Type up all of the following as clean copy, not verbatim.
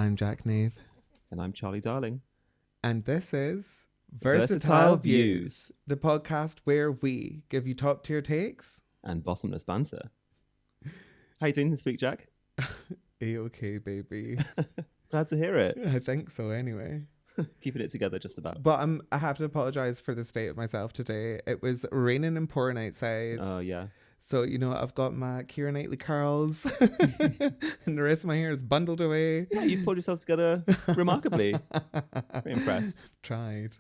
I'm Jack Knave. And I'm Charlie Darling. And this is Versatile Views, the podcast where we give you top tier takes And bottomless banter. How you doing this week, Jack? A-okay, baby. Glad to hear it. I think so anyway. Keeping it together just about. But I have to apologise for the state of myself today. It was raining and pouring outside. Oh, yeah. So, I've got my Keira Knightley curls and the rest of my hair is bundled away. Yeah, you pulled yourself together remarkably. Very impressed. Tried.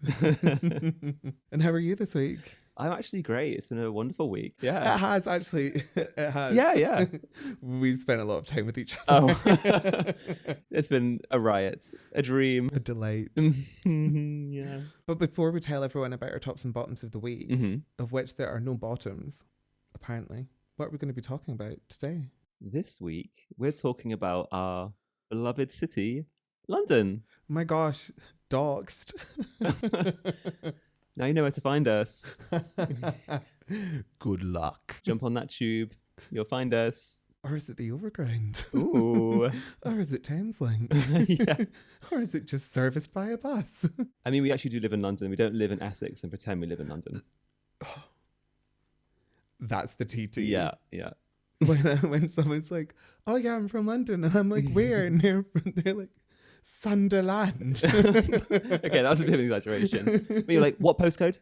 And how are you this week? I'm actually great. It's been a wonderful week. Yeah. It has, actually. It has. Yeah. We've spent a lot of time with each other. Oh. It's been a riot. A dream. A delight. Yeah. But before we tell everyone about our tops and bottoms of the week, of which there are no bottoms, apparently, what are we going to be talking about today? This week, we're talking about our beloved city, London. Oh my gosh, doxed. Now you know where to find us. Good luck. Jump on that tube. You'll find us. Or is it the Overground? Ooh. Or is it Thameslink? Yeah. Or is it just serviced by a bus? I mean, we actually do live in London. We don't live in Essex and pretend we live in London. That's the TT. Yeah. When someone's like, oh yeah, I'm from London. And I'm like, where? And they're like, Sunderland. Okay, that was a bit of an exaggeration. But you're like, what postcode?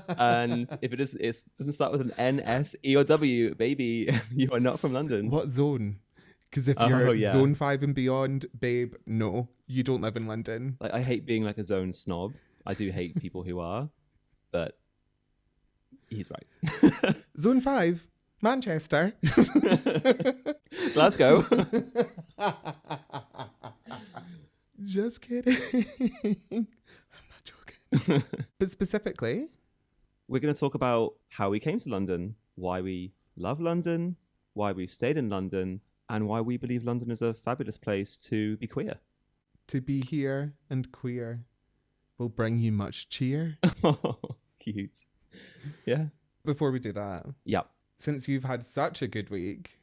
And if it doesn't start with an N, S, E, or W, baby, you are not from London. What zone? Because if you're zone 5 and beyond, babe, no, you don't live in London. Like, I hate being like a zone snob. I do hate people who are, but he's right. Zone 5, Manchester. Glasgow. Just kidding. I'm not joking. But specifically, we're going to talk about how we came to London, why we love London, why we've stayed in London, and why we believe London is a fabulous place to be queer. To be here and queer will bring you much cheer. Oh, cute. Yeah. Before we do that, since you've had such a good week,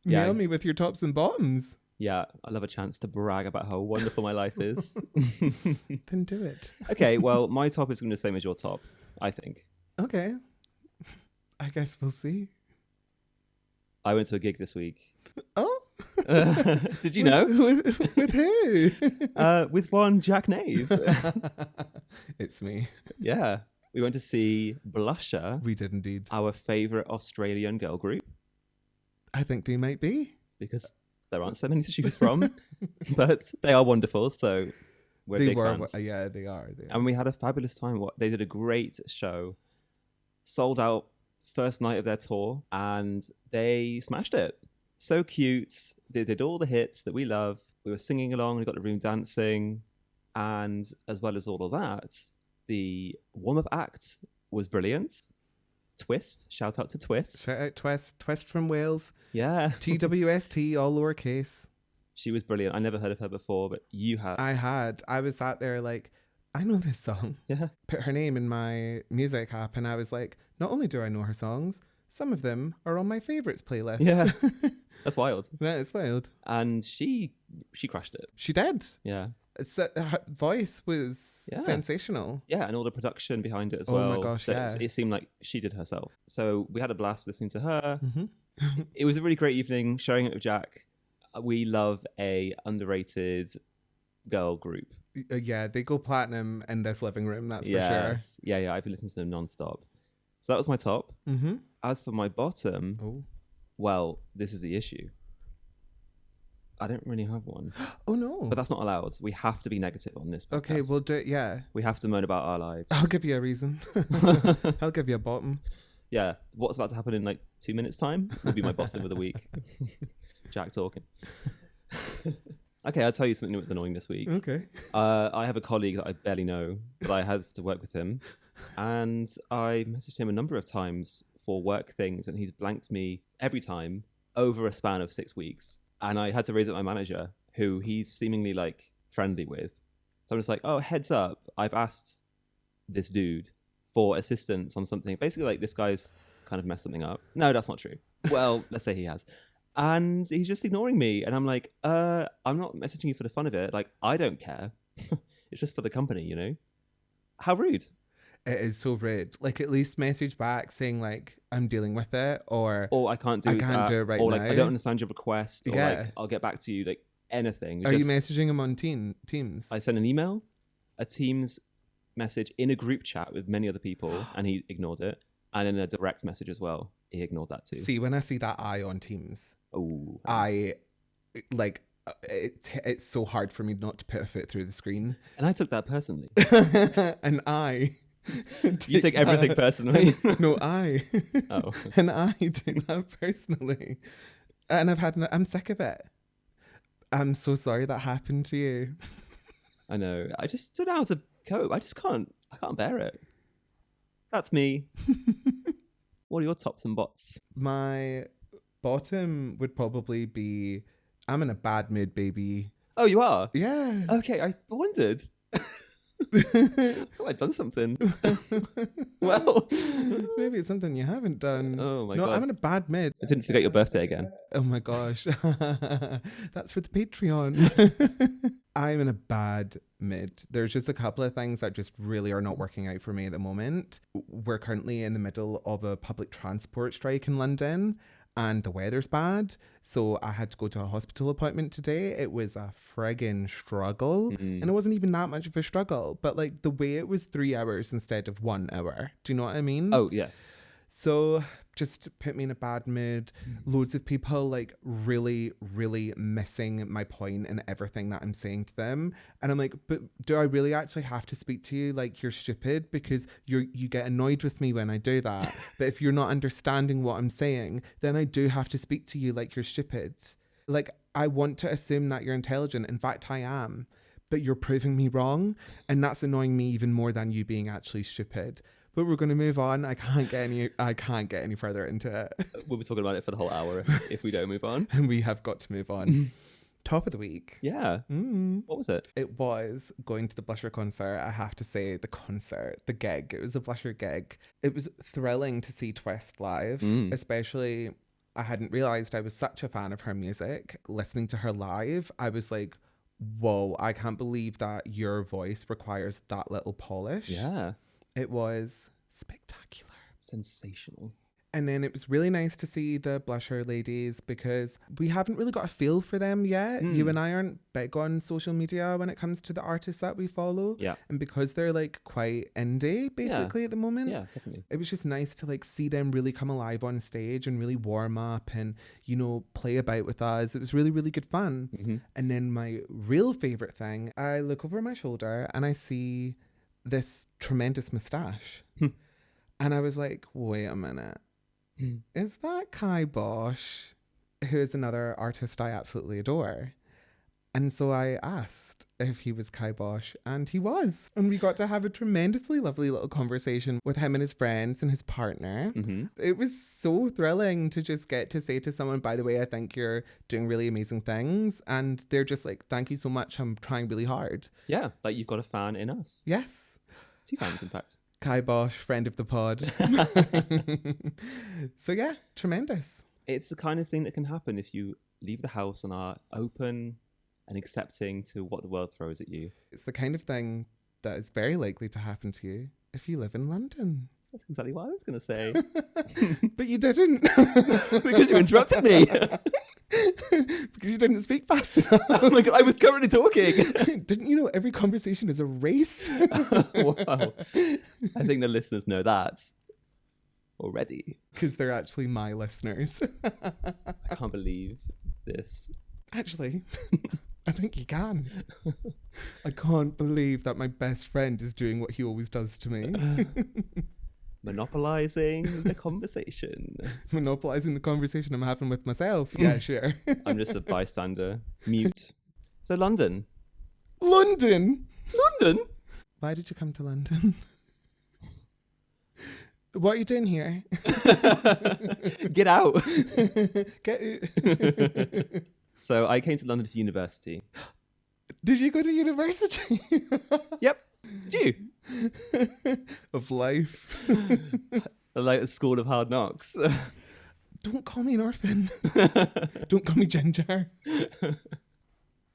nail me with your tops and bottoms. Yeah, I love a chance to brag about how wonderful my life is. Then do it. Okay, well, my top is going to be the same as your top, I think. Okay. I guess we'll see. I went to a gig this week. Oh? Did you know? With who? With one Jack Knave. It's me. Yeah. We went to see Blusher. We did indeed. Our favourite Australian girl group. I think they might be. Because there aren't so many to choose from. But they are wonderful, so we're big fans. Yeah, they are. And we had a fabulous time. They did a great show. Sold out first night of their tour, and they smashed it. So cute. They did all the hits that we love. We were singing along. We got the room dancing. And as well as all of that, the warm-up act was brilliant. Twist. Shout out to Twist. Shout out Twist. Twist from Wales. Yeah. TWST, all lowercase. She was brilliant. I never heard of her before, but you had. I had. I was sat there like, I know this song. Yeah. Put her name in my music app, and I was like, not only do I know her songs, some of them are on my favourites playlist. Yeah. That's wild. That is wild. And she crashed it. She did. Yeah. Her voice was sensational. Yeah, and all the production behind it as well. Oh my gosh, yeah. It seemed like she did herself. So we had a blast listening to her. Mm-hmm. It was a really great evening sharing it with Jack. We love a underrated girl group. Yeah, they go platinum in this living room, that's for sure. Yeah, I've been listening to them non-stop. So that was my top. Mm-hmm. As for my bottom, well, this is the issue. I don't really have one. Oh, no. But that's not allowed. We have to be negative on this podcast. Okay, we'll do it, yeah. We have to moan about our lives. I'll give you a reason. I'll give you a bottom. Yeah. What's about to happen in like 2 minutes' time will be my bottom of the week. Jack talking. Okay, I'll tell you something that was annoying this week. Okay. I have a colleague that I barely know, but I have to work with him. And I messaged him a number of times for work things, and he's blanked me every time over a span of 6 weeks. And I had to raise it with my manager, who he's seemingly like friendly with. So I'm just like, oh, heads up. I've asked this dude for assistance on something. Basically, like, this guy's kind of messed something up. No, that's not true. Well, let's say he has. And he's just ignoring me. And I'm like, I'm not messaging you for the fun of it. Like, I don't care. It's just for the company, you know? How rude. It is so rude. Like, at least message back saying, like, I'm dealing with it, or I can't do I can't that. do it right or now. like, I don't understand your request. Or Yeah. like, I'll get back to you. Like, anything. Are you messaging him on Teams? I sent an email, a Teams message in a group chat with many other people, and he ignored it. And in a direct message as well, he ignored that too. See, when I see that eye on Teams, it's so hard for me not to put a foot through the screen. And I took that personally. And I... You take everything personally. No, I. Oh. And I take that personally. And I'm sick of it. I'm so sorry that happened to you. I know. I just don't know how to cope. I can't bear it. That's me. What are your tops and bots? My bottom would probably be, I'm in a bad mood, baby. Oh, you are? Yeah. Okay, I wondered. I thought I'd done something. Well, maybe it's something you haven't done. Oh my God. God. I'm in a bad mood. I didn't forget your birthday again. Oh my gosh. That's for the Patreon. I'm in a bad mood. There's just a couple of things that just really are not working out for me at the moment. We're currently in the middle of a public transport strike in London, and the weather's bad. So I had to go to a hospital appointment today. It was a friggin' struggle. And it wasn't even that much of a struggle. But like the way it was 3 hours instead of 1 hour. Do you know what I mean? Oh, yeah. So just put me in a bad mood. Loads of people like really, really missing my point and everything that I'm saying to them. And I'm like, but do I really actually have to speak to you like you're stupid? Because you get annoyed with me when I do that. But if you're not understanding what I'm saying, then I do have to speak to you like you're stupid. Like, I want to assume that you're intelligent. In fact, I am. But you're proving me wrong. And that's annoying me even more than you being actually stupid. But we're going to move on. I can't get any further into it. We'll be talking about it for the whole hour if we don't move on. And we have got to move on. Top of the week. Yeah. What was it? It was going to the Blusher concert. I have to say the gig. It was a Blusher gig. It was thrilling to see Twist live, especially I hadn't realised I was such a fan of her music. Listening to her live, I was like, whoa, I can't believe that your voice requires that little polish. Yeah. It was spectacular. Sensational. And then it was really nice to see the Blusher ladies because we haven't really got a feel for them yet. You and I aren't big on social media when it comes to the artists that we follow. Yeah. And because they're like quite indie basically at the moment. Yeah, definitely. It was just nice to like see them really come alive on stage and really warm up and, you know, play about with us. It was really, really good fun. And then my real favourite thing, I look over my shoulder and I see this tremendous moustache. And I was like, wait a minute. Is that Kai Bosch, who is another artist I absolutely adore? And so I asked if he was Kai Bosch, and he was. And we got to have a tremendously lovely little conversation with him and his friends and his partner. It was so thrilling to just get to say to someone, by the way, I think you're doing really amazing things. And they're just like, thank you so much. I'm trying really hard. Yeah, like you've got a fan in us. Yes. 2 fans, in fact. Kai Bosch, friend of the pod. So yeah, tremendous. It's the kind of thing that can happen if you leave the house and are open and accepting to what the world throws at you. It's the kind of thing that is very likely to happen to you if you live in London. That's exactly what I was going to say. But you didn't. Because you interrupted me. Because you didn't speak fast enough. Oh my God, I was currently talking. Didn't you know every conversation is a race? Wow. I think the listeners know that already. Because they're actually my listeners. I can't believe this. Actually, I think you can. I can't believe that my best friend is doing what he always does to me. Monopolizing the conversation. Monopolizing the conversation I'm having with myself. Yeah, sure. I'm just a bystander. Mute. So London. London? London? Why did you come to London? What are you doing here? Get out. Get out. So I came to London for university. Did you go to university? Yep. Did you? Of life. Like the School of Hard Knocks. Don't call me an orphan. Don't call me Ginger.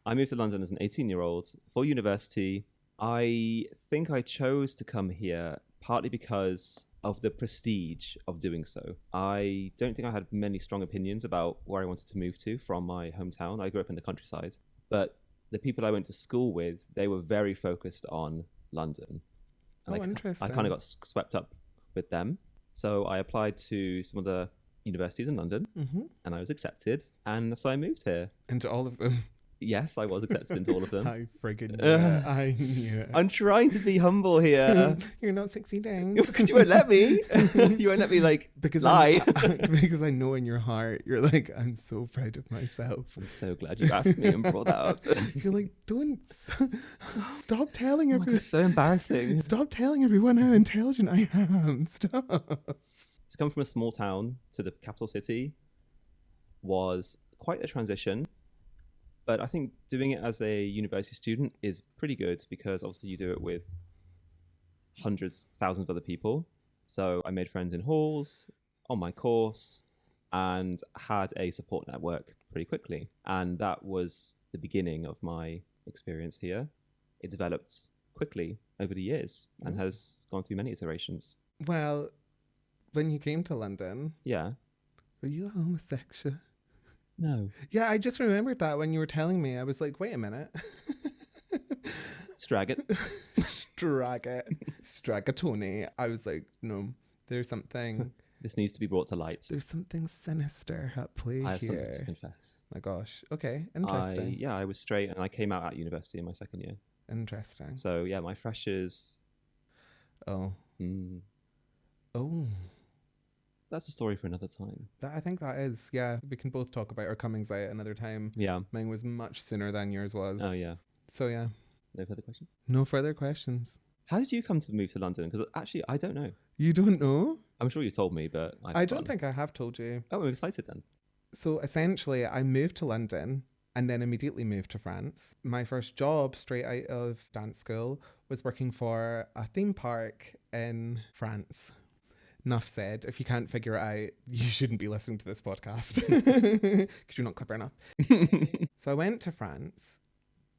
I moved to London as an 18-year-old for university. I think I chose to come here partly because of the prestige of doing so. I don't think I had many strong opinions about where I wanted to move to from my hometown. I grew up in the countryside, but the people I went to school with, they were very focused on London. And Interesting. I kind of got swept up with them. So I applied to some of the universities in London, and I was accepted, and so I moved here. Into all of them. Yes, I was accepted into all of them. I friggin' knew it. I knew it. I'm trying to be humble here. You're not succeeding. Because you won't let me. You won't let me, lie. Because I know in your heart, you're like, I'm so proud of myself. I'm so glad you asked me and brought that up. You're like, don't stop telling everyone. It's so embarrassing. Stop telling everyone how intelligent I am. Stop. To come from a small town to the capital city was quite a transition. But I think doing it as a university student is pretty good because obviously you do it with hundreds, thousands of other people. So I made friends in halls, on my course, and had a support network pretty quickly. And that was the beginning of my experience here. It developed quickly over the years and has gone through many iterations. Well, when you came to London, yeah, were you a homosexual? No. Yeah, I just remembered that when you were telling me. I was like, wait a minute. Strag it. Stragatoni. I was like, no, there's something. This needs to be brought to light. There's something sinister at play here. I have something to confess. My gosh. Okay, interesting. I was straight and I came out at university in my second year. Interesting. So, yeah, my freshers... Oh. Oh. That's a story for another time. I think that is, yeah. We can both talk about our comings out another time. Yeah. Mine was much sooner than yours was. Oh, yeah. So, yeah. No further questions? No further questions. How did you come to move to London? Because actually, I don't know. You don't know? I'm sure you told me, but I don't think I have told you. Oh, I'm excited then. So, essentially, I moved to London and then immediately moved to France. My first job straight out of dance school was working for a theme park in France. Enough said. If you can't figure it out, you shouldn't be listening to this podcast because you're not clever enough. So I went to France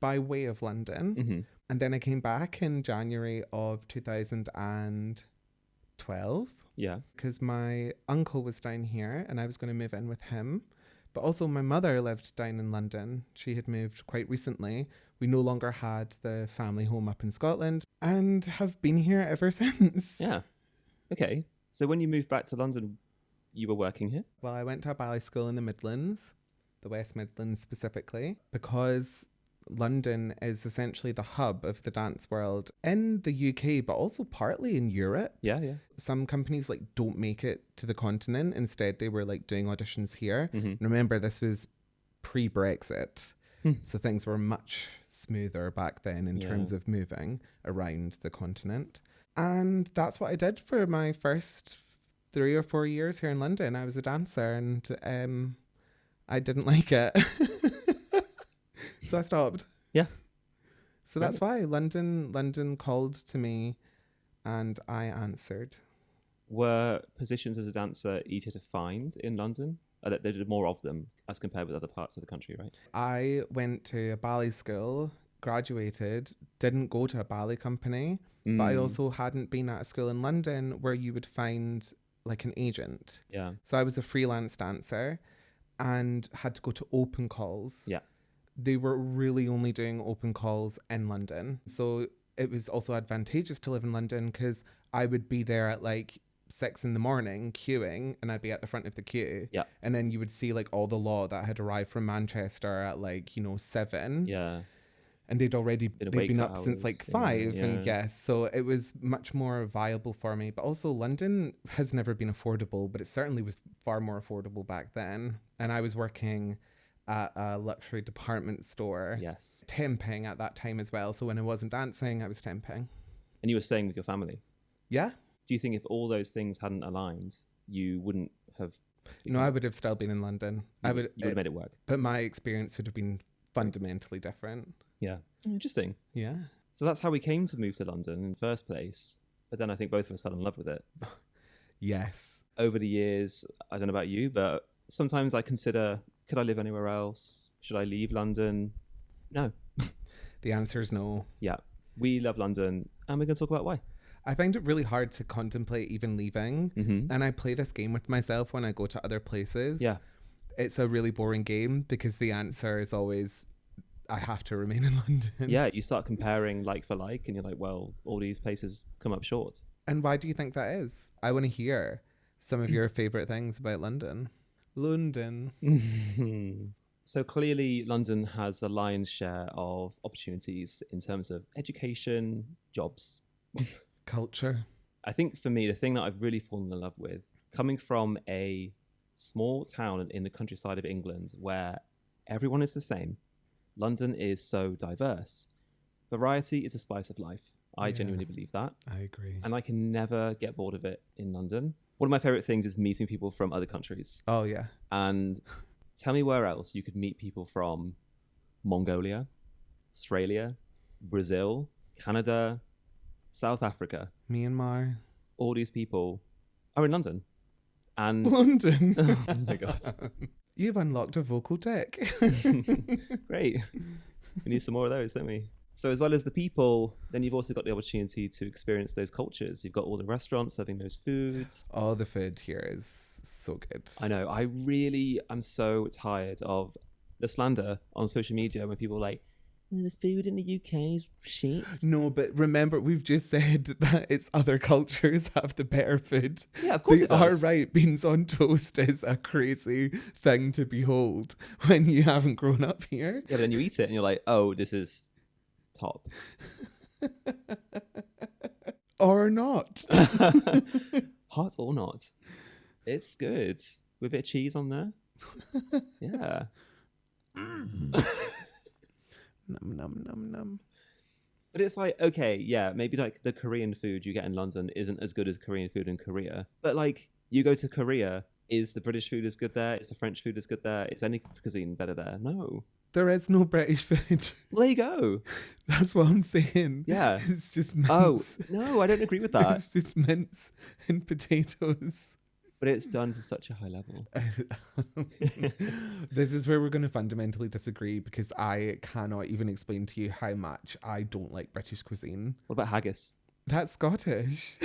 by way of London, and then I came back in January of 2012. Yeah. Because my uncle was down here and I was going to move in with him. But also my mother lived down in London. She had moved quite recently. We no longer had the family home up in Scotland and have been here ever since. Yeah. Okay. So when you moved back to London, you were working here? Well, I went to a ballet school in the Midlands, the West Midlands specifically, because London is essentially the hub of the dance world in the UK, but also partly in Europe. Yeah, yeah. Some companies don't make it to the continent. Instead, they were doing auditions here. Remember, this was pre-Brexit. So things were much smoother back then in terms of moving around the continent. And that's what I did for my first 3 or 4 years here in London. I was a dancer and I didn't like it. So I stopped. Yeah. So that's why London called to me and I answered. Were positions as a dancer easier to find in London? They did more of them as compared with other parts of the country, right? I went to a ballet school, graduated, didn't go to a ballet company, but I also hadn't been at a school in London where you would find an agent. Yeah. So I was a freelance dancer and had to go to open calls. Yeah. They were really only doing open calls in London. So it was also advantageous to live in London because I would be there at 6 a.m. queuing and I'd be at the front of the queue. Yeah. And then you would see all the law that had arrived from Manchester at 7. Yeah. And they'd been up since 5. Yeah. And yes, so it was much more viable for me. But also London has never been affordable, but it certainly was far more affordable back then. And I was working at a luxury department store. Yes. Temping at that time as well. So when I wasn't dancing, I was temping. And you were staying with your family? Yeah. Do you think if all those things hadn't aligned, you wouldn't have... No, I would have still been in London. You would have made it work. But my experience would have been fundamentally different. Yeah. Interesting. Yeah. So that's how we came to move to London in the first place. But then I think both of us fell in love with it. Yes. Over the years, I don't know about you, but sometimes I consider, could I live anywhere else? Should I leave London? No. The answer is no. Yeah. We love London, and we're going to talk about why. I find it really hard to contemplate even leaving. Mm-hmm. And I play this game with myself when I go to other places. Yeah. It's a really boring game because the answer is always, I have to remain in London. Yeah, you start comparing like for like, and you're like, well, all these places come up short. And why do you think that is? I want to hear some of your favourite things about London. London. So clearly, London has a lion's share of opportunities in terms of education, jobs, culture. I think for me, the thing that I've really fallen in love with, coming from a small town in the countryside of England where everyone is the same, London is so diverse. Variety is a spice of life. I genuinely believe that. I agree. And I can never get bored of it in London. One of my favorite things is meeting people from other countries. Oh, yeah. And tell me where else you could meet people from Mongolia, Australia, Brazil, Canada, South Africa. Myanmar. All these people are in London. And London. Oh my God. You've unlocked a vocal tick. Great. We need some more of those, don't we? So as well as the people, then you've also got the opportunity to experience those cultures. You've got all the restaurants serving those foods. Oh, the food here is so good. I know. I'm so tired of the slander on social media when people are like, the food in the UK is shit. No, but remember, we've just said that it's other cultures have the better food. Yeah, of course it does. Are right. Beans on toast is a crazy thing to behold when you haven't grown up here. Yeah, but then you eat it and you're like, oh, this is top. Or not. Hot or not. It's good. With a bit of cheese on there. Yeah. Num, num, num, num. But it's like, okay, yeah, maybe like the Korean food you get in London isn't as good as Korean food in Korea. But like, you go to Korea, is the British food as good there? Is the French food as good there? Is any cuisine better there? No. There is no British food. Well, there you go. That's what I'm saying. Yeah. It's just mince. Oh, no, I don't agree with that. It's just mince and potatoes. But it's done to such a high level. This is where we're going to fundamentally disagree because I cannot even explain to you how much I don't like British cuisine. What about haggis? That's Scottish.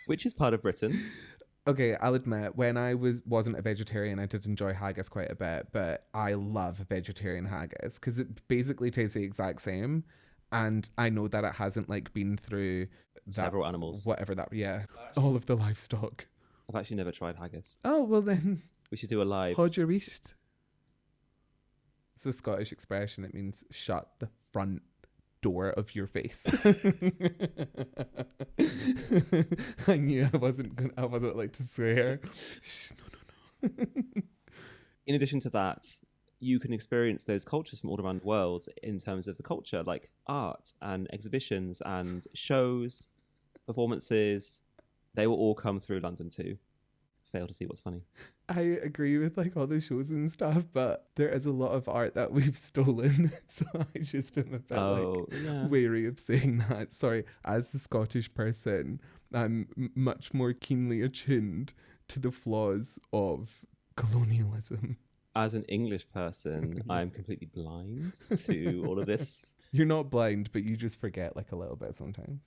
Which is part of Britain. Okay, I'll admit, when I wasn't a vegetarian, I did enjoy haggis quite a bit, but I love vegetarian haggis because it basically tastes the exact same. And I know that it hasn't like been through several animals. Whatever that, yeah. All of the livestock. I've actually never tried haggis. Oh, well then. We should do a live. Hod your reached. It's a Scottish expression. It means shut the front door of your face. I knew I wasn't like to swear. No. In addition to that, you can experience those cultures from all around the world in terms of the culture, like art and exhibitions and shows, performances. They will all come through London too. Fail to see what's funny. I agree with like all the shows and stuff, but there is a lot of art that we've stolen. So I just am a bit wary of saying that. Sorry, as a Scottish person, I'm much more keenly attuned to the flaws of colonialism. As an English person, I'm completely blind to all of this. You're not blind, but you just forget like a little bit sometimes.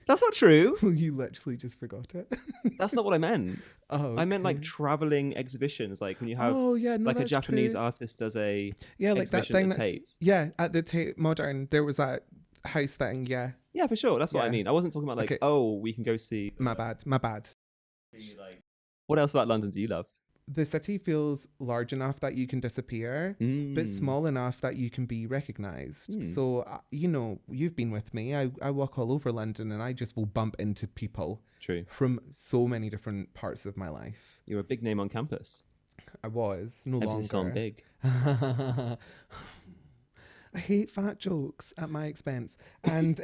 That's not true. You literally just forgot it. That's not what I meant. Oh, okay. I meant like traveling exhibitions, like when you have like a Japanese artist does a like that thing at Tate. Yeah, at the Tate Modern, there was that house thing. Yeah, for sure. That's what I mean. I wasn't talking about like, we can go see. My bad. What else about London do you love? The city feels large enough that you can disappear, but small enough that you can be recognised. So, you've been with me. I walk all over London and I just will bump into people. True. From so many different parts of my life. You're a big name on campus. I was, no Emphasis longer. on big. I hate fat jokes at my expense. And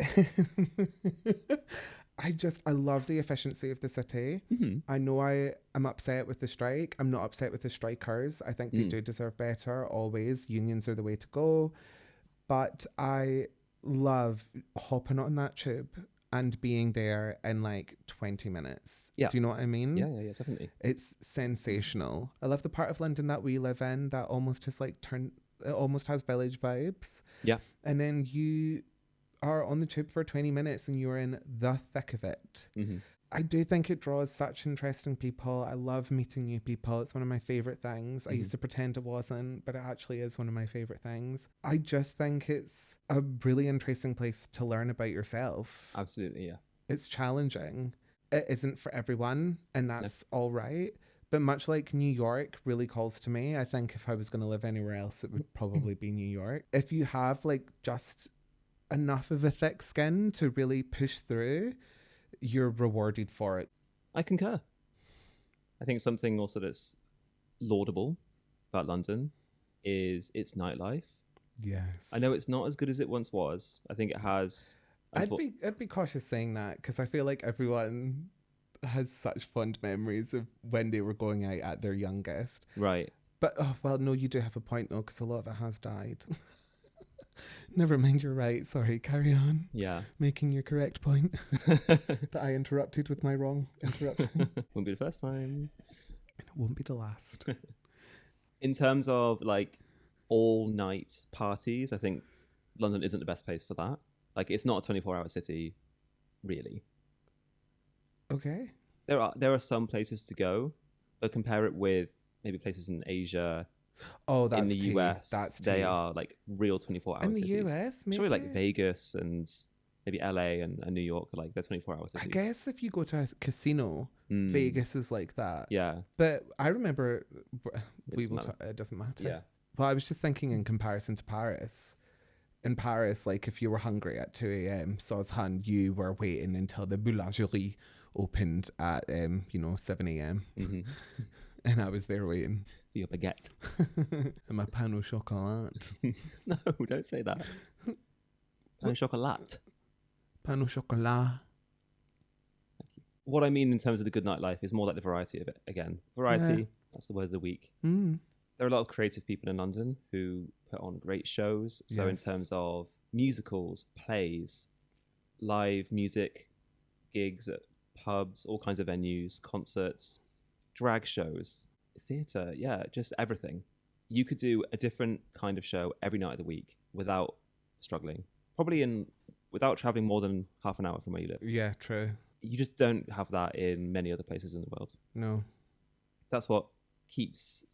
I love the efficiency of the city. I know I am upset with the strike. I'm not upset with the strikers. I think they do deserve better always. Unions are the way to go. But I love hopping on that tube and being there in like 20 minutes. Yeah. Do you know what I mean? Yeah, definitely. It's sensational. I love the part of London that we live in that almost has like it almost has village vibes. Yeah. And then you are on the tube for 20 minutes and you're in the thick of it. Mm-hmm. I do think it draws such interesting people. I love meeting new people. It's one of my favorite things. I used to pretend it wasn't, but it actually is one of my favorite things. I just think it's a really interesting place to learn about yourself. Absolutely, yeah. It's challenging. It isn't for everyone, and that's all right. But much like New York really calls to me, I think if I was going to live anywhere else, it would probably be New York. If you have like just enough of a thick skin to really push through, you're rewarded for it. I concur. I think something also that's laudable about London is its nightlife. Yes. I know it's not as good as it once was. I think it has... I'd be cautious saying that because I feel like everyone has such fond memories of when they were going out at their youngest. Right. But, oh, well, no, you do have a point though, because a lot of it has died. Never mind, you're right. Sorry, carry on. Yeah. Making your correct point that I interrupted with my wrong interruption. Won't be the first time. And it won't be the last. In terms of like all night parties, I think London isn't the best place for that. Like, it's not a 24-hour city, really. Okay. There are some places to go, but compare it with maybe places in Asia. Oh, that's in the US. They tea. are like real 24-hour in cities. the US, maybe? Surely like Vegas and maybe LA and New York are like they're 24-hour cities. I guess if you go to a casino, Vegas is like that. Yeah. But I remember it doesn't matter. Yeah. Well, I was just thinking in comparison to Paris. In Paris, like if you were hungry at 2 a.m, Sozhan, you were waiting until the boulangerie opened at 7 a.m. Mm-hmm. And I was there waiting. For your baguette. And my pain au chocolat. No, don't say that. Pain au chocolat. Pain au chocolat. What I mean in terms of the good nightlife is more like the variety of it. Again, variety, that's the word of the week. There are a lot of creative people in London who put on great shows. So in terms of musicals, plays, live music, gigs at pubs, all kinds of venues, concerts, drag shows, theatre, just everything. You could do a different kind of show every night of the week without struggling. Probably without traveling more than half an hour from where you live. Yeah, true. You just don't have that in many other places in the world. No. That's what keeps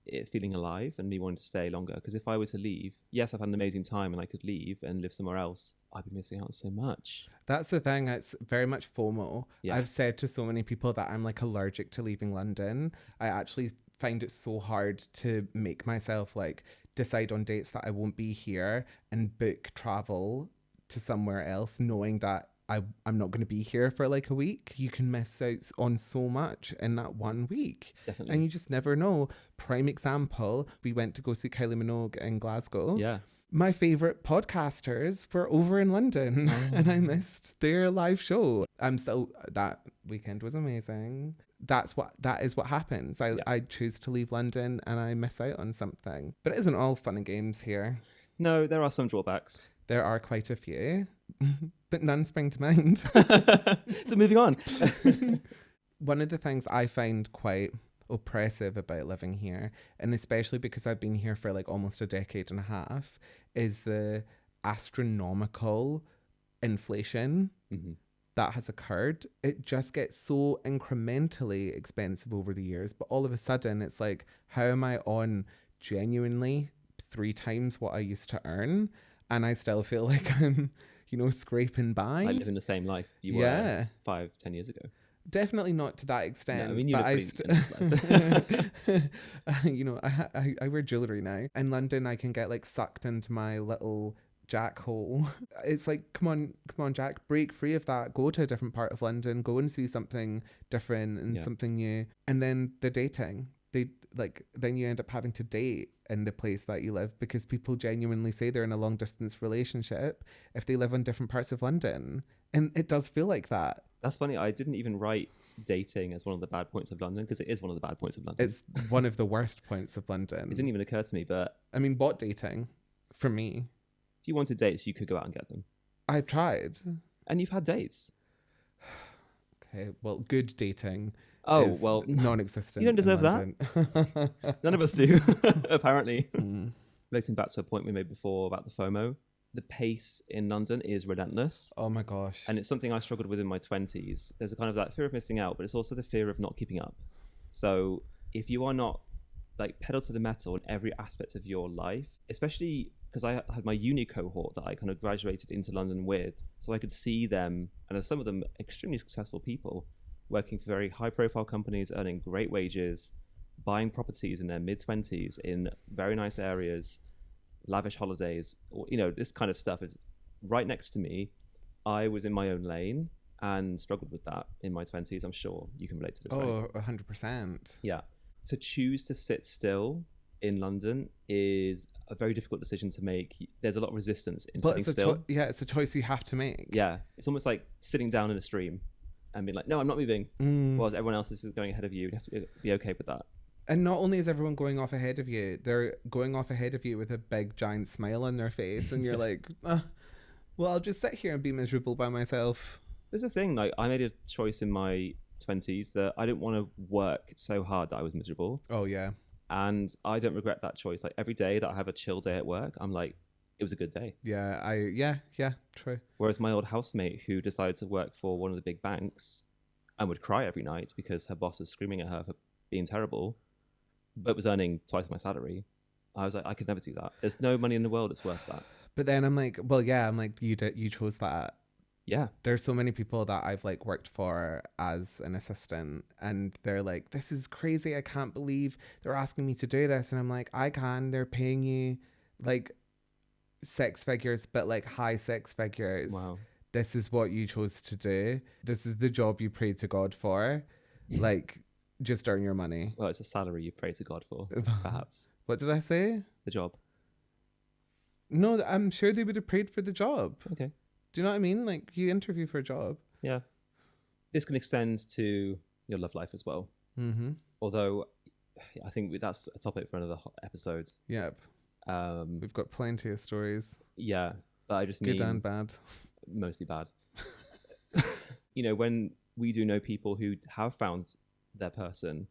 it feeling alive and me wanting to stay longer. Because if I were to leave, yes, I've had an amazing time and I could leave and live somewhere else, I'd be missing out on so much. That's the thing. It's very much FOMO. Yeah. I've said to so many people that I'm like allergic to leaving London. I actually find it so hard to make myself like decide on dates that I won't be here and book travel to somewhere else knowing that I'm not going to be here for like a week. You can miss out on so much in that 1 week. Definitely. And you just never know. Prime example, we went to go see Kylie Minogue in Glasgow. Yeah. My favourite podcasters were over in London and I missed their live show. That weekend was amazing. That is what happens. I choose to leave London and I miss out on something. But it isn't all fun and games here. No, there are some drawbacks. There are quite a few, but none spring to mind. So moving on. One of the things I find quite oppressive about living here, and especially because I've been here for like almost a decade and a half, is the astronomical inflation that has occurred. It just gets so incrementally expensive over the years, but all of a sudden it's like, how am I on genuinely 3 times what I used to earn? And I still feel like I'm, scraping by. Like living the same life you were 5-10 years ago. Definitely not to that extent. No, I mean, you but I wear jewellery now. In London, I can get like sucked into my little Jack hole. It's like, come on, Jack, break free of that. Go to a different part of London. Go and see something different and something new. And then the dating. Then you end up having to date in the place that you live because people genuinely say they're in a long distance relationship if they live in different parts of London. And it does feel like that. That's funny. I didn't even write dating as one of the bad points of London because it is one of the bad points of London. It's one of the worst points of London. It didn't even occur to me, but... I mean, bot dating, for me. If you wanted dates, you could go out and get them. I've tried. And you've had dates. Okay, well, good dating Oh, is well, non-existent. you don't deserve in London. none of us do, apparently. Mm. Relating back to a point we made before about the FOMO, the pace in London is relentless. Oh my gosh. And it's something I struggled with in my 20s. There's a kind of that fear of missing out, but it's also the fear of not keeping up. So if you are not like pedal to the metal in every aspect of your life, especially because I had my uni cohort that I kind of graduated into London with, so I could see them, and some of them extremely successful people, working for very high profile companies, earning great wages, buying properties in their mid-20s in very nice areas, lavish holidays, or, you know, this kind of stuff is right next to me. I was in my own lane and struggled with that in my 20s. I'm sure you can relate to this, right? Oh, 100%. Yeah. To choose to sit still in London is a very difficult decision to make. There's a lot of resistance in sitting still. It's a choice you have to make. Yeah. It's almost like sitting down in a stream and being like, no, I'm not moving. While everyone else is going ahead of you. You have to be okay with that. And not only is everyone going off ahead of you, they're going off ahead of you with a big giant smile on their face, and you're like, well, I'll just sit here and be miserable by myself. There's a thing, like, I made a choice in my 20s that I didn't want to work so hard that I was miserable. Oh yeah. And I don't regret that choice. Like, every day that I have a chill day at work, I'm like, it was a good day. Yeah, true. Whereas my old housemate who decided to work for one of the big banks and would cry every night because her boss was screaming at her for being terrible, but was earning twice my salary, I was like, I could never do that. There's no money in the world that's worth that. But then I'm like, well, yeah, I'm like, you chose that. Yeah. There's so many people that I've like worked for as an assistant, and they're like, this is crazy. I can't believe they're asking me to do this. And I'm like, I can. They're paying you like six figures, but like high six figures. Wow. This is what you chose to do. This is the job you prayed to God for. Like, just earn your money. Well, it's a salary you pray to God for, perhaps. What did I say? The job. No, I'm sure they would have prayed for the job. Okay. Do you know what I mean? Like, you interview for a job. Yeah. This can extend to your love life as well. Mm-hmm. Although, I think that's a topic for another episode. Yep. We've got plenty of stories. Yeah, but I just mean... Good and bad. Mostly bad. You know, when we do know people who have found their person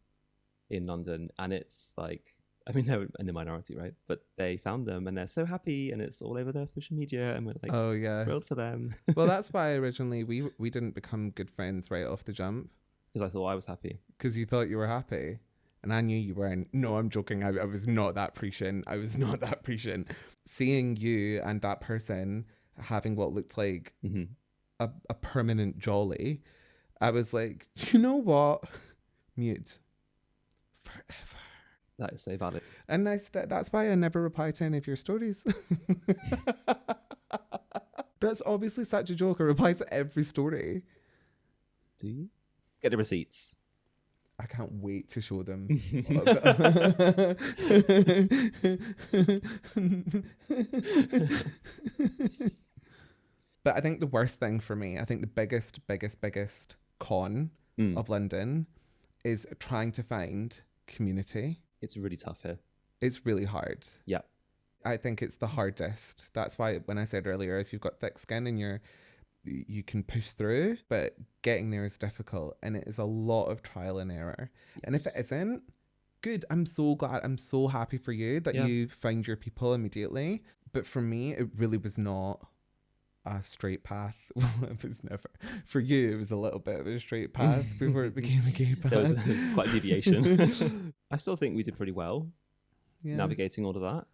in London, and it's like, I mean, they're in the minority, right? But they found them and they're so happy, and it's all over their social media, and we're like, oh yeah, thrilled for them. Well, that's why originally we didn't become good friends right off the jump. Because I thought I was happy. Because you thought you were happy. And I knew you weren't. No, I'm joking. I was not that prescient. I was not that prescient. Seeing you and that person having what looked like a permanent jolly, I was like, do you know what? Mute. Forever. That is so valid. And that's why I never reply to any of your stories. That's obviously such a joke. I reply to every story. Do you? Get the receipts. I can't wait to show them. But I think the worst thing for me, I think the biggest con of London is trying to find community. It's really tough here. It's really hard. Yeah. I think it's the hardest. That's why when I said earlier, if you've got thick skin and you can push through, but getting there is difficult, and it is a lot of trial and error. Yes. And if it isn't, good. I'm so glad. I'm so happy for you that you found your people immediately. But for me, it really was not a straight path. Well, it was never. For you, it was a little bit of a straight path before it became a gay path. There was quite a deviation. I still think we did pretty well navigating all of that.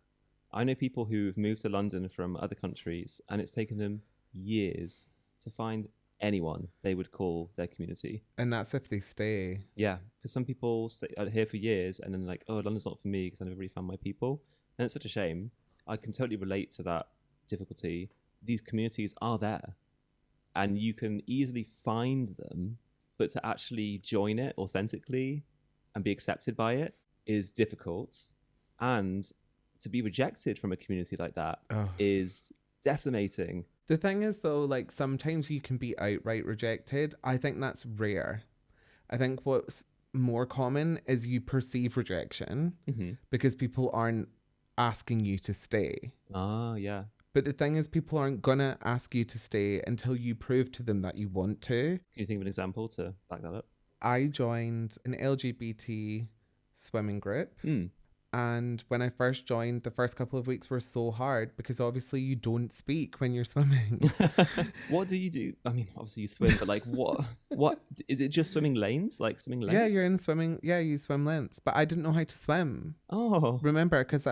I know people who've moved to London from other countries, and it's taken them years to find anyone they would call their community. And that's if they stay. Yeah, because some people stay here for years and then like, oh, London's not for me because I never really found my people. And it's such a shame. I can totally relate to that difficulty. These communities are there and you can easily find them, but to actually join it authentically and be accepted by it is difficult. And to be rejected from a community like that is decimating. The thing is, though, like sometimes you can be outright rejected. I think that's rare. I think what's more common is you perceive rejection because people aren't asking you to stay. Ah, yeah. But the thing is, people aren't gonna ask you to stay until you prove to them that you want to. Can you think of an example to back that up? I joined an LGBT swimming group. And when I first joined, the first couple of weeks were so hard because obviously you don't speak when you're swimming. What do you do? I mean, obviously you swim, but like what is it, just swimming lanes? Like swimming lanes? Yeah, you're in swimming. Yeah, you swim lengths. But I didn't know how to swim. Oh. Remember, because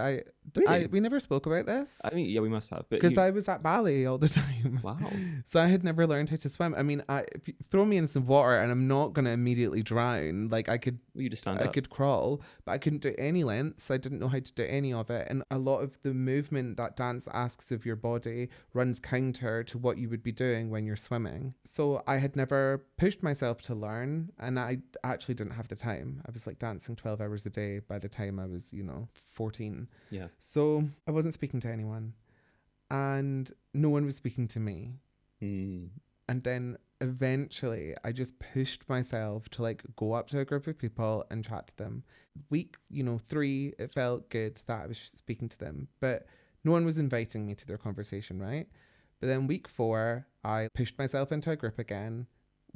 Really? we never spoke about this. I mean, yeah, we must have. Because I was at ballet all the time. Wow. So I had never learned how to swim. I mean, if you throw me in some water and I'm not going to immediately drown, like I could... Well, you just stand up. I could crawl, but I couldn't do any lengths. I didn't know how to do any of it. And a lot of the movement that dance asks of your body runs counter to what you would be doing when you're swimming. So I had never pushed myself to learn, and I actually didn't have the time. I was like dancing 12 hours a day by the time I was, 14. Yeah. So I wasn't speaking to anyone, and no one was speaking to me. And then eventually I just pushed myself to like go up to a group of people and chat to them. Week 3, it felt good that I was speaking to them, but no one was inviting me to their conversation, right? But then week 4, I pushed myself into a group again.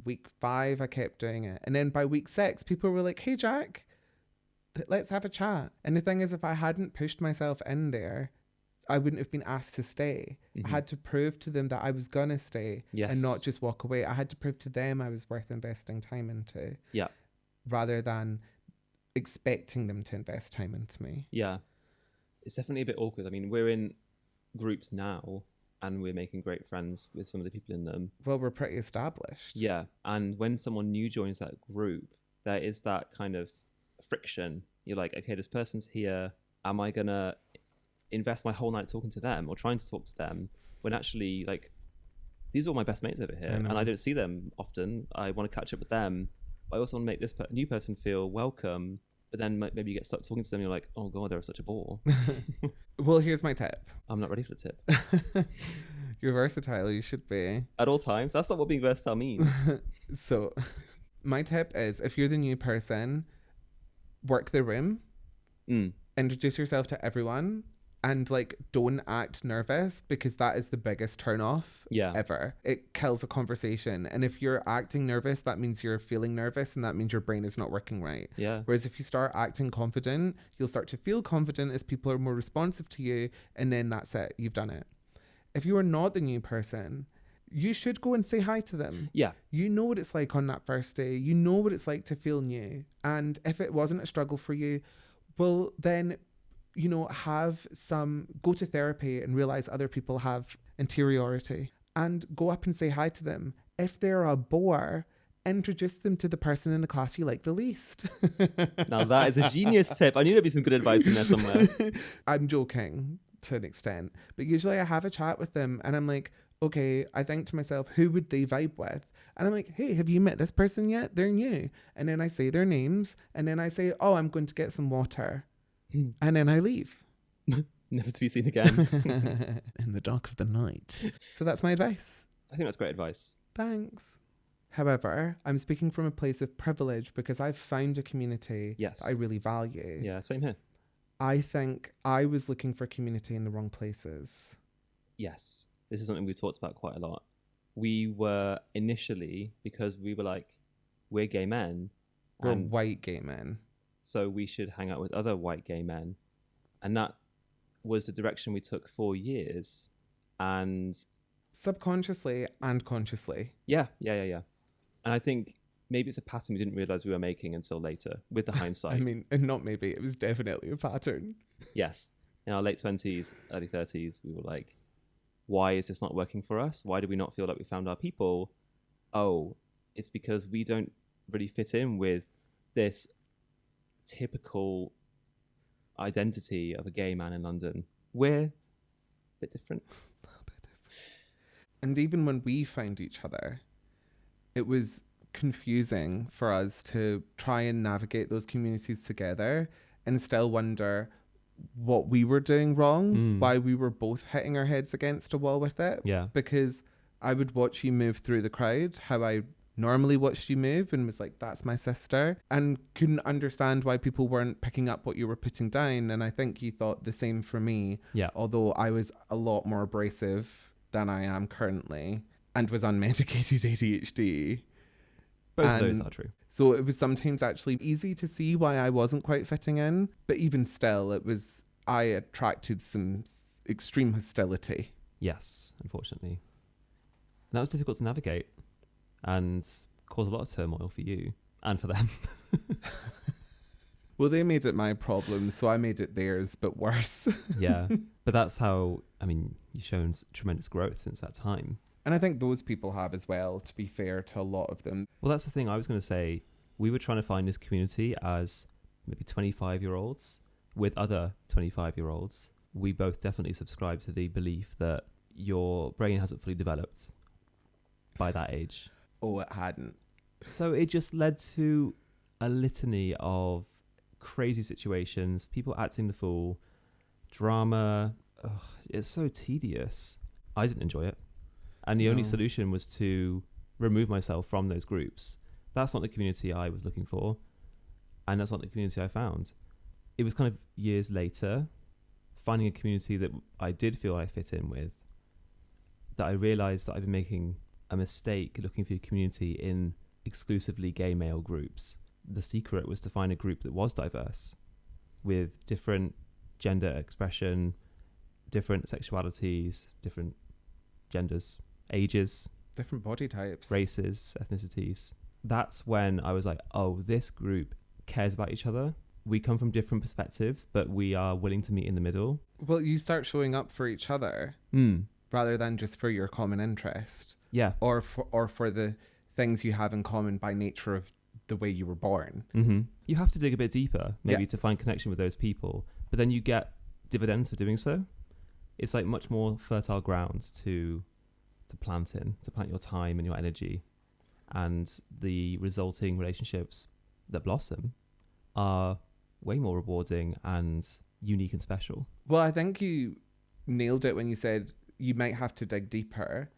Week 5, I kept doing it. And then by week 6, people were like, hey, Jack, let's have a chat. And the thing is, if I hadn't pushed myself in there, I wouldn't have been asked to stay. I had to prove to them that I was going to stay and not just walk away. I had to prove to them I was worth investing time into. Yeah. Rather than expecting them to invest time into me. Yeah. It's definitely a bit awkward. I mean, we're in groups now and we're making great friends with some of the people in them. Well, we're pretty established. Yeah. And when someone new joins that group, there is that kind of friction. You're like, okay, this person's here. Am I going to invest my whole night talking to them or trying to talk to them when actually, like, these are all my best mates over here and I don't see them often. I want to catch up with them. But I also want to make this new person feel welcome. But then maybe you get stuck talking to them and you're like, oh God, they're such a bore. Well, here's my tip. I'm not ready for the tip. You're versatile, you should be. At all times. That's not what being versatile means. So my tip is, if you're the new person, work the room, introduce yourself to everyone, and like don't act nervous, because that is the biggest turn off ever. It kills a conversation. And if you're acting nervous, that means you're feeling nervous, and that means your brain is not working right. Yeah. Whereas if you start acting confident, you'll start to feel confident as people are more responsive to you, and then that's it, you've done it. If you are not the new person, you should go and say hi to them. Yeah. You know what it's like on that first day. You know what it's like to feel new. And if it wasn't a struggle for you, well, then, go to therapy and realize other people have interiority, and go up and say hi to them. If they're a bore, introduce them to the person in the class you like the least. Now that is a genius tip. I knew there'd be some good advice in there somewhere. I'm joking to an extent, but usually I have a chat with them and I'm like, okay, I think to myself, who would they vibe with? And I'm like, hey, have you met this person yet? They're new. And then I say their names, and then I say, oh, I'm going to get some water. And then I leave. Never to be seen again. In the dark of the night. So that's my advice. I think that's great advice. Thanks. However, I'm speaking from a place of privilege because I've found a community that I really value. Yeah, same here. I think I was looking for community in the wrong places. Yes. This is something we've talked about quite a lot. We were initially, because we were like, we're gay men. We're white gay men. So we should hang out with other white gay men. And that was the direction we took for years. And subconsciously and consciously. Yeah. And I think maybe it's a pattern we didn't realize we were making until later, with the hindsight. I mean, and not maybe, it was definitely a pattern. Yes. In our late 20s, early 30s, we were like, why is this not working for us? Why do we not feel like we found our people? Oh, it's because we don't really fit in with this typical identity of a gay man in London. We're a bit different. And even when we found each other, it was confusing for us to try and navigate those communities together and still wonder what we were doing wrong, why we were both hitting our heads against a wall with it. Yeah. Because I would watch you move through the crowd, how I normally watched you move and was like, that's my sister, and couldn't understand why people weren't picking up what you were putting down. And I think you thought the same for me. Yeah. Although I was a lot more abrasive than I am currently and was on medicated ADHD. Both of those are true. So it was sometimes actually easy to see why I wasn't quite fitting in. But even still, I attracted some extreme hostility. Yes, unfortunately. And that was difficult to navigate and caused a lot of turmoil for you and for them. Well, they made it my problem, so I made it theirs, but worse. Yeah, but that's how, I mean, you've shown tremendous growth since that time. And I think those people have as well, to be fair to a lot of them. Well, that's the thing I was going to say. We were trying to find this community as maybe 25-year-olds with other 25-year-olds. We both definitely subscribe to the belief that your brain hasn't fully developed by that age. Oh, it hadn't. So it just led to a litany of crazy situations, people acting the fool, drama. Ugh, it's so tedious. I didn't enjoy it. And the only solution was to remove myself from those groups. That's not the community I was looking for. And that's not the community I found. It was kind of years later, finding a community that I did feel I fit in with, that I realized that I've been making a mistake looking for a community in exclusively gay male groups. The secret was to find a group that was diverse, with different gender expression, different sexualities, different genders, ages, different body types, races, ethnicities. That's when I was like, oh, this group cares about each other. We come from different perspectives, but we are willing to meet in the middle. Well, you start showing up for each other rather than just for your common interest. Yeah. Or for the things you have in common by nature of the way you were born. Mm-hmm. You have to dig a bit deeper, maybe, to find connection with those people, but then you get dividends for doing so. It's like much more fertile ground to plant your time and your energy, and the resulting relationships that blossom are way more rewarding and unique and special. Well, I think you nailed it when you said you might have to dig deeper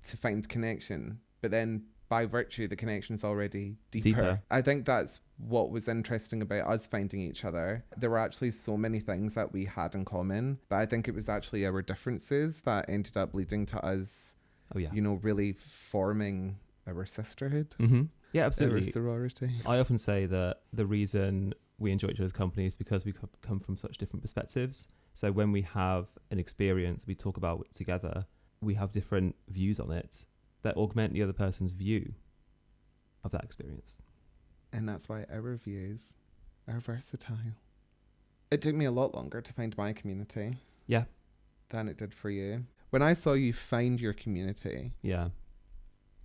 to find connection, but then by virtue the connection's already deeper. I think that's what was interesting about us finding each other. There were actually so many things that we had in common, but I think it was actually our differences that ended up leading to us, really forming our sisterhood. Mm-hmm. Yeah, absolutely. Our sorority. I often say that the reason we enjoy each other's company is because we come from such different perspectives. So when we have an experience we talk about together, we have different views on it that augment the other person's view of that experience. And that's why our views are versatile. It took me a lot longer to find my community. Yeah. Than it did for you. When I saw you find your community,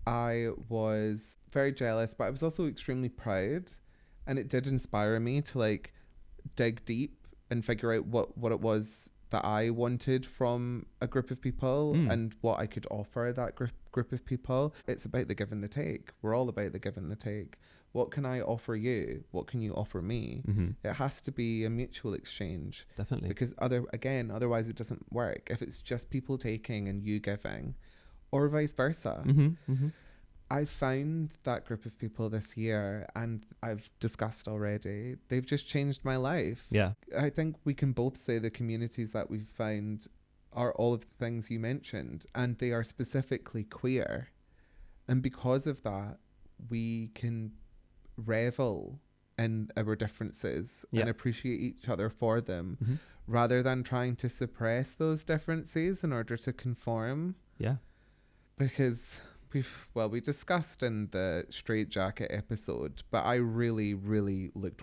I was very jealous, but I was also extremely proud. And it did inspire me to dig deep and figure out what it was that I wanted from a group of people and what I could offer that group of people. It's about the give and the take. We're all about the give and the take. What can I offer you? What can you offer me? Mm-hmm. It has to be a mutual exchange. Definitely. Because otherwise it doesn't work. If it's just people taking and you giving, or vice versa. Mm-hmm. Mm-hmm. I found that group of people this year, and I've discussed already, they've just changed my life. Yeah. I think we can both say the communities that we've found are all of the things you mentioned, and they are specifically queer. And because of that, we can revel in our differences and appreciate each other for them, rather than trying to suppress those differences in order to conform. Yeah. Because we discussed in the straitjacket episode, but I really, really looked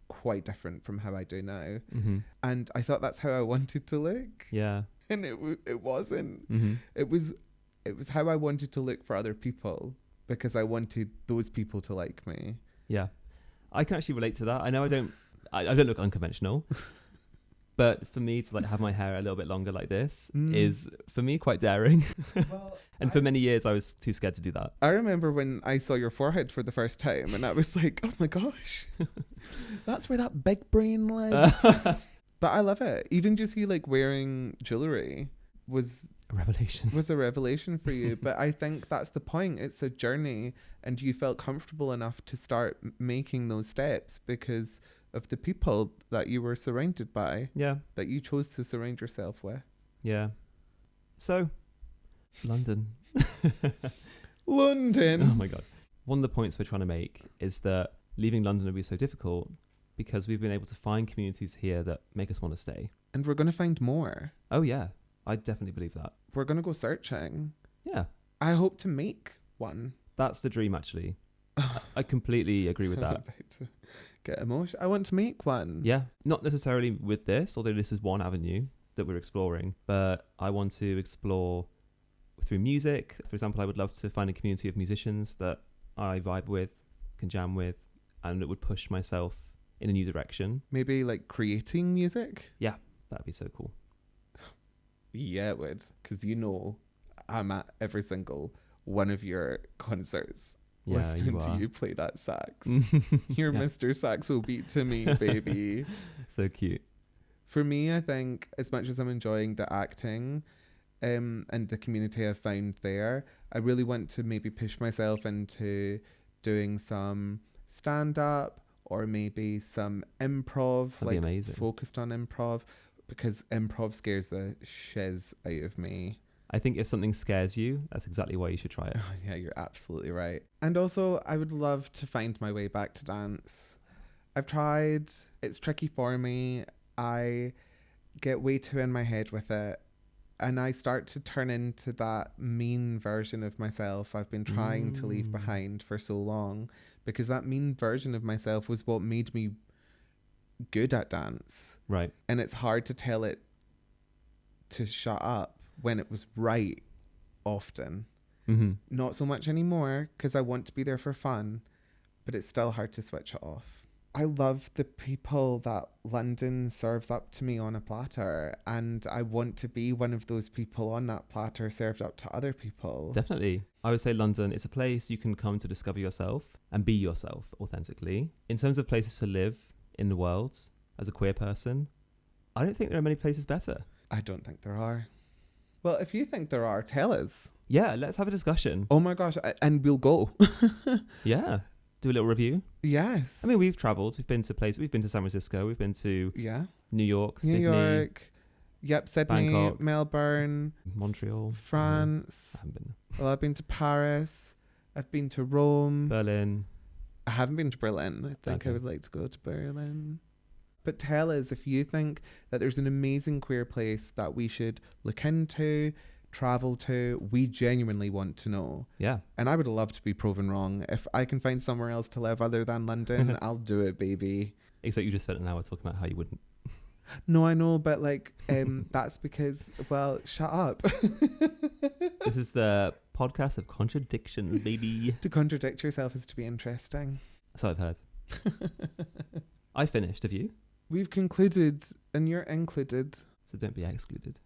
quite different from how I do now. Mm-hmm. And I thought that's how I wanted to look. Yeah. And it wasn't. Mm-hmm. It was how I wanted to look for other people, because I wanted those people to like me. Yeah. I can actually relate to that. I know I don't look unconventional. But for me to have my hair a little bit longer like this is, for me, quite daring. Well, and for many years, I was too scared to do that. I remember when I saw your forehead for the first time, and I was like, oh my gosh, that's where that big brain lives. But I love it. Even just you wearing jewelry, was A revelation. was a revelation for you. But I think that's the point. It's a journey, and you felt comfortable enough to start making those steps because of the people that you were surrounded by, Yeah. that you chose to surround yourself with. Yeah. So, London. London. Oh my God. One of the points we're trying to make is that leaving London would be so difficult because we've been able to find communities here that make us want to stay. And we're going to find more. Oh yeah, I definitely believe that. We're going to go searching. Yeah. I hope to make one. That's the dream, actually. I completely agree with I'm that. about to get emotional. I want to make one. Yeah. Not necessarily with this, although this is one avenue that we're exploring, but I want to explore through music. For example, I would love to find a community of musicians that I vibe with, can jam with, and it would push myself in a new direction. Maybe like creating music? Yeah, that'd be so cool. Yeah, it would. Because you know I'm at every single one of your concerts. Yeah, listening you to are. you play that sax. You're Yeah. Mr. Saxo beat to me, baby. So cute. For me, I think as much as I'm enjoying the acting and the community I've found there, I really want to maybe push myself into doing some stand-up or maybe some improv, That'd be amazing. focused on improv, because improv scares the shiz out of me. I think if something scares you, that's exactly why you should try it. Oh, yeah, you're absolutely right. And also, I would love to find my way back to dance. I've tried. It's tricky for me. I get way too in my head with it. And I start to turn into that mean version of myself I've been trying to leave behind for so long. Because that mean version of myself was what made me good at dance. Right. And it's hard to tell it to shut up when it was right often. Mm-hmm. Not so much anymore because I want to be there for fun, but it's still hard to switch it off. I love the people that London serves up to me on a platter, and I want to be one of those people on that platter served up to other people. Definitely. I would say London is a place you can come to discover yourself and be yourself authentically. In terms of places to live in the world as a queer person, I don't think there are many places better. I don't think there are. Well, if you think there are, tell us. Yeah, let's have a discussion. Oh my gosh, and we'll go. Yeah. Do a little review. Yes. I mean, we've travelled. We've been to places. We've been to San Francisco. We've been to New York, New Sydney, York. Yep, Sydney, Bangkok, Melbourne, Montreal, France. I haven't been. Well, I've been to Paris. I've been to Rome. Berlin. I haven't been to Berlin. I think Okay. I would like to go to Berlin. But tell us if you think that there's an amazing queer place that we should look into, travel to. We genuinely want to know. Yeah. And I would love to be proven wrong. If I can find somewhere else to live other than London, I'll do it, baby. Except you just spent an hour talking about how you wouldn't. No, I know, but that's because, well, shut up. This is the podcast of contradictions, baby. To contradict yourself is to be interesting. So I've heard. I finished. Have you? We've concluded, and you're included. So don't be excluded.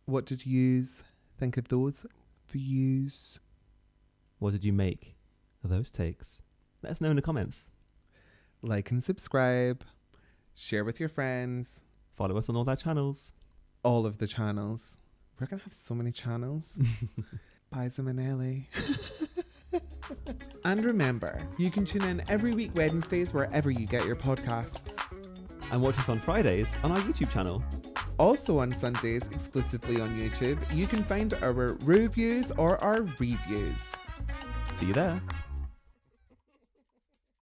What did you think of those views? What did you make of those takes? Let us know in the comments. Like and subscribe. Share with your friends. Follow us on all our channels. All of the channels. We're going to have so many channels. Bye, Zamanelli. And remember, you can tune in every week Wednesdays wherever you get your podcasts. And watch us on Fridays on our YouTube channel. Also on Sundays, exclusively on YouTube, you can find our reviews or our reviews. See you there.